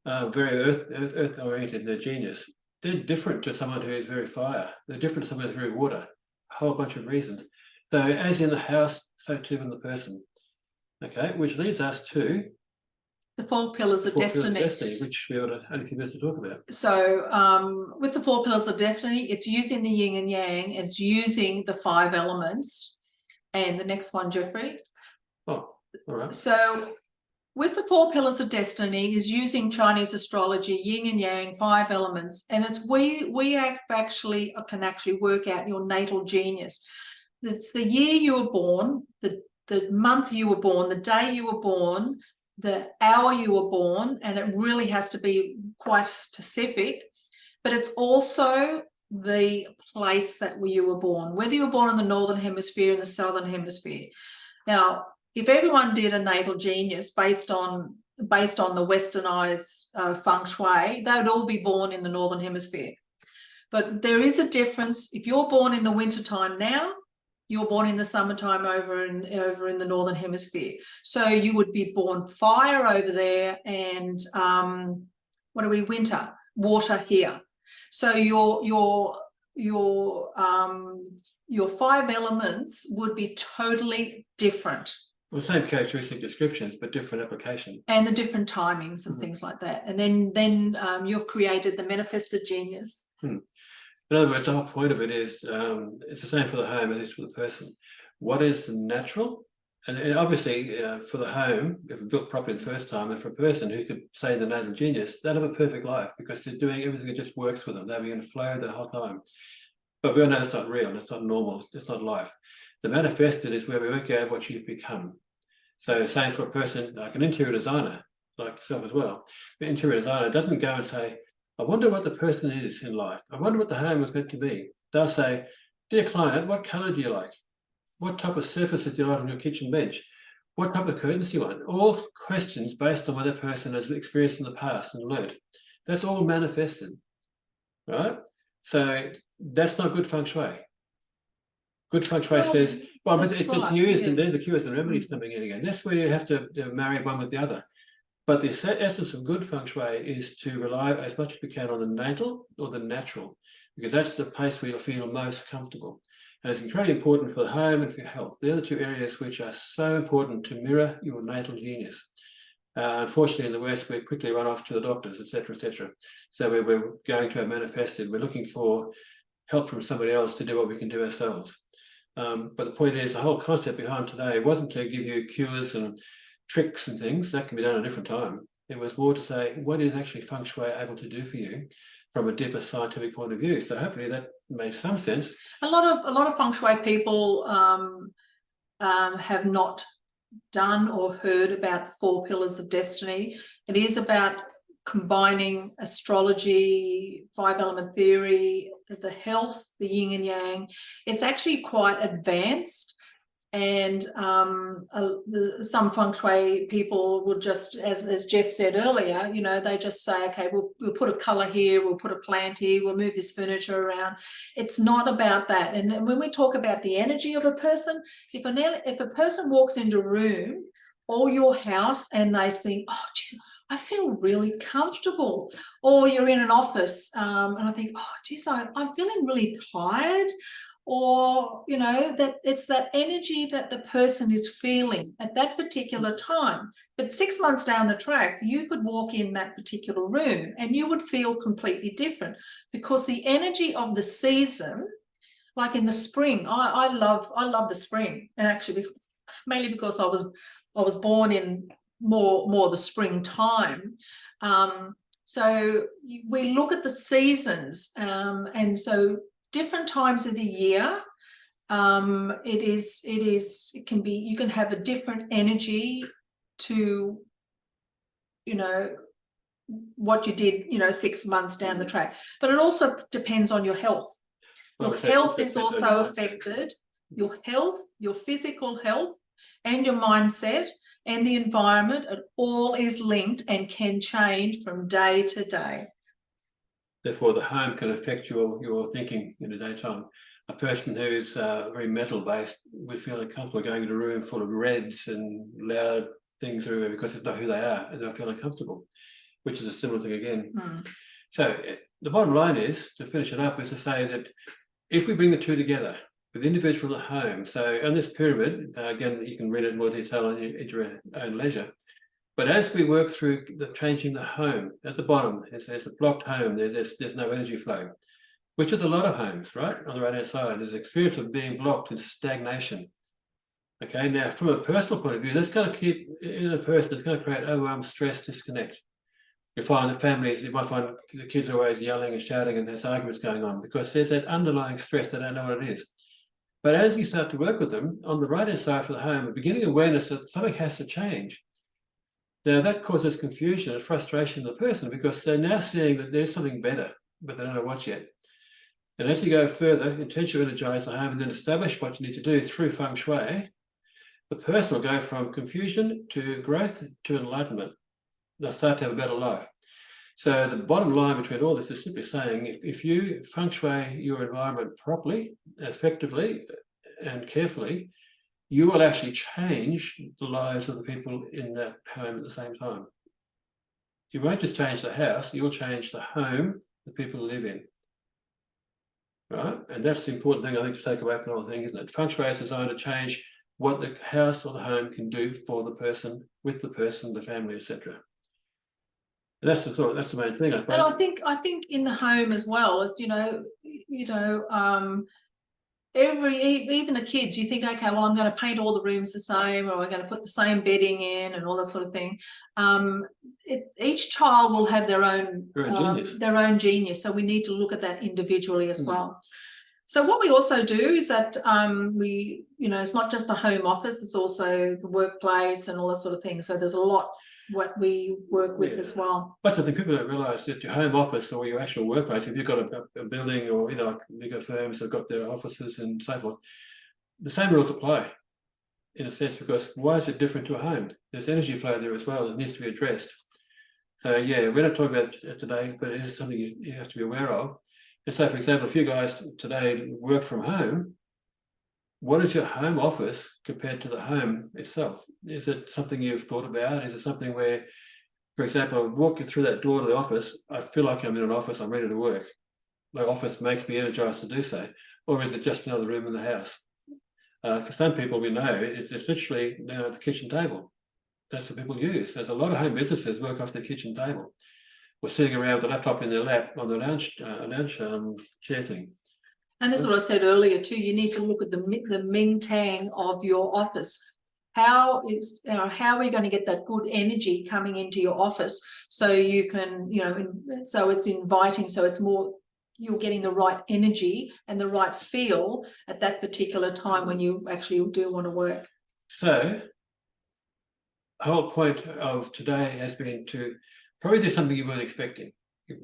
very earth oriented in their genius, they're different to someone who is very fire. They're different to someone who's very water. A whole bunch of reasons. So as in the house, so too in the person. Okay, which leads us to the 4 pillars of destiny, which we ought to only a few minutes to talk about. So with the 4 pillars of destiny, it's using the yin and yang, it's using the 5 elements. And the next one, Jeffrey. Oh, all right. So with the 4 pillars of destiny is using Chinese astrology, yin and yang, 5 elements, and it's we can actually work out your natal genius. It's the year you were born, the month you were born, the day you were born, the hour you were born, and it really has to be quite specific, but it's also the place that you were born, whether you were born in the northern hemisphere, in the southern hemisphere. Now, if everyone did a natal genius based on the westernized Feng Shui, they would all be born in the northern hemisphere. But there is a difference. If you're born in the wintertime now, you're born in the summertime over in the northern hemisphere. So you would be born fire over there, and winter, water here. So your 5 elements would be totally different. Well, same characteristic descriptions, but different application. And the different timings and things like that. And then you've created the manifested genius. In other words, the whole point of it is it's the same for the home as it is for the person. What is natural? And obviously for the home, if it's built properly the first time, and for a person who could say the natal genius, they'll have a perfect life because they're doing everything that just works for them. They'll be in flow the whole time. But we all know it's not real, it's not normal, it's not life. The manifested is where we work out what you've become. So same for a person like an interior designer, like yourself as well. The interior designer doesn't go and say, I wonder what the person is in life. I wonder what the home is meant to be. They'll say, dear client, what color do you like? What type of surfaces do you like on your kitchen bench? What type of curtains do you want? All questions based on what that person has experienced in the past and learned. That's all manifested, right? So that's not good Feng Shui. Good Feng Shui says, well, but it's used, and then the cures and remedies coming in again. That's where you have to marry one with the other. But the essence of good Feng Shui is to rely as much as we can on the natal or the natural, because that's the place where you'll feel most comfortable. And it's incredibly important for the home and for your health. They're the 2 areas which are so important to mirror your natal genius. Unfortunately, in the West, we quickly run off to the doctors, etc., etc. So we're going to have manifested. We're looking for help from somebody else to do what we can do ourselves. But the point is, the whole concept behind today wasn't to give you cures and tricks and things. That can be done at a different time. It was more to say, what is actually Feng Shui able to do for you from a deeper scientific point of view? So hopefully that made some sense. A lot of Feng Shui people have not done or heard about the 4 pillars of destiny. It is about combining astrology, 5 element theory, the health, the yin and yang. It's actually quite advanced. And some feng shui people would just, as Jeff said earlier, you know, they just say, okay, we'll put a color here, we'll put a plant here, we'll move this furniture around. It's not about that. And when we talk about the energy of a person, if a person walks into a room or your house and they think, oh, geez, I feel really comfortable, or you're in an office and I think, oh, geez, I'm feeling really tired, or, you know, that it's that energy that the person is feeling at that particular time. But 6 months down the track, you could walk in that particular room and you would feel completely different, because the energy of the season, like in the spring, I love the spring, and actually mainly because I was born in more the springtime. So we look at the seasons, and so different times of the year, it can be, you can have a different energy to, you know, what you did, you know, 6 months down the track. But it also depends on your health. Your health is also affected. Your health, your physical health, and your mindset and the environment, it all is linked and can change from day to day. Therefore, the home can affect your thinking in the daytime. A person who is very metal-based would feel uncomfortable going into a room full of reds and loud things everywhere, because it's not who they are, and they feel uncomfortable, which is a similar thing again. So the bottom line is, to finish it up, is to say that if we bring the two together, with the individual at home, so on this pyramid, again, you can read it in more detail at your own leisure. But as we work through changing the home, at the bottom, there's a blocked home, there's no energy flow, which is a lot of homes, right? On the right-hand side, there's an experience of being blocked in stagnation. Okay, now from a personal point of view, that's going to keep in a person, it's going to create overwhelm, stress, disconnect. You find the families, you might find the kids are always yelling and shouting and there's arguments going on, because there's that underlying stress, they don't know what it is. But as you start to work with them, on the right-hand side for the home, a beginning awareness that something has to change. Now that causes confusion and frustration in the person, because they're now seeing that there's something better, but they don't know what yet. And as you go further, intentionally energize the home and then establish what you need to do through Feng Shui, the person will go from confusion to growth to enlightenment. They'll start to have a better life. So the bottom line between all this is simply saying, if you Feng Shui your environment properly, effectively, and carefully, you will actually change the lives of the people in that home at the same time. You won't just change the house, you'll change the home the people live in. Right? And that's the important thing, I think, to take away from the whole thing, isn't it? Feng Shui is designed to change what the house or the home can do for the person, with the person, the family, etc. That's the main thing, I suppose. And I think in the home as well, as even the kids, you think, okay, well, I'm going to paint all the rooms the same, or I'm going to put the same bedding in and all that sort of thing. Each child will have their own genius. So we need to look at that individually as well. So what we also do is that it's not just the home office, it's also the workplace and all that sort of thing. So there's a lot what we work with as well. That's the thing, people don't realise that your home office or your actual workplace, if you've got a building, or bigger firms have got their offices and so forth, the same rules apply in a sense, because why is it different to a home? There's energy flow there as well that needs to be addressed. So yeah, we're not talking about it today, but it is something you have to be aware of. And so, for example, if you guys today work from home, what is your home office compared to the home itself? Is it something you've thought about? Is it something where, for example, walking through that door to the office, I feel like I'm in an office, I'm ready to work. The office makes me energized to do so. Or is it just another room in the house? For some people we know, it's literally the kitchen table. That's what people use. There's a lot of home businesses work off the kitchen table, or sitting around with the laptop in their lap on the lounge chair thing. And this is what I said earlier too. You need to look at the Ming Tang of your office. How are you going to get that good energy coming into your office, so you can, so it's inviting, so it's more, you're getting the right energy and the right feel at that particular time when you actually do want to work. So the whole point of today has been to probably do something you weren't expecting.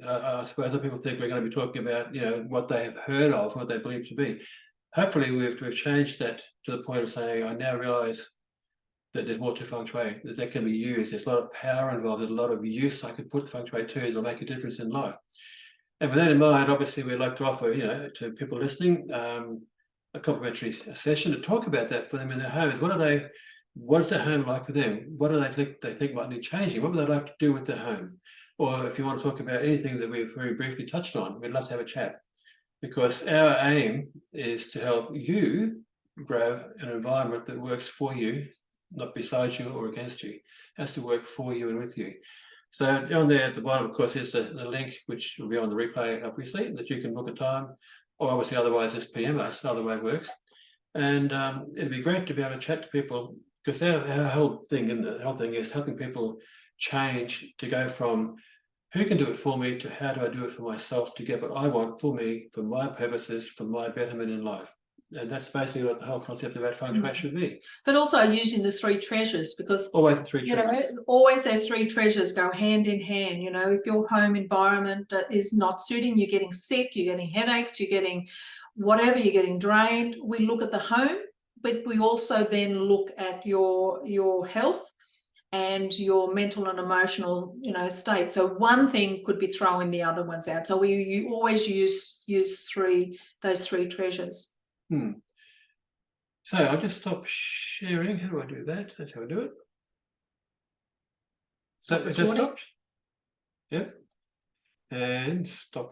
I suppose other people think we're going to be talking about, what they have heard of, what they believe to be. hopefully we've changed that to the point of saying, I now realise that there's more to Feng Shui, that can be used. There's a lot of power involved. There's a lot of use I could put Feng Shui to. It'll make a difference in life. And with that in mind, obviously, we'd like to offer, to people listening, a complimentary session to talk about that for them in their homes. What is their home like for them? What do they think might need changing? What would they like to do with their home? Or if you want to talk about anything that we've very briefly touched on, we'd love to have a chat. Because our aim is to help you grow an environment that works for you, not beside you or against you. It has to work for you and with you. So down there at the bottom, of course, is the link, which will be on the replay, obviously, that you can book a time, or obviously otherwise just PM us, other way it works. And it'd be great to be able to chat to people, because our whole thing is helping people change to go from who can do it for me to how do I do it for myself to get what I want for me, for my purposes, for my betterment in life. And that's basically what the whole concept about Feng Shui should be. But also using the three treasures, because always the three treasures. Always those three treasures go hand in hand. If your home environment is not suiting, you're getting sick, you're getting headaches, you're getting whatever, you're getting drained. We look at the home, but we also then look at your health and your mental and emotional, state. So one thing could be throwing the other ones out. So you always use those three treasures. So I'll just stop sharing. How do I do that? That's how I do it. Is that stopped? Yep. And stop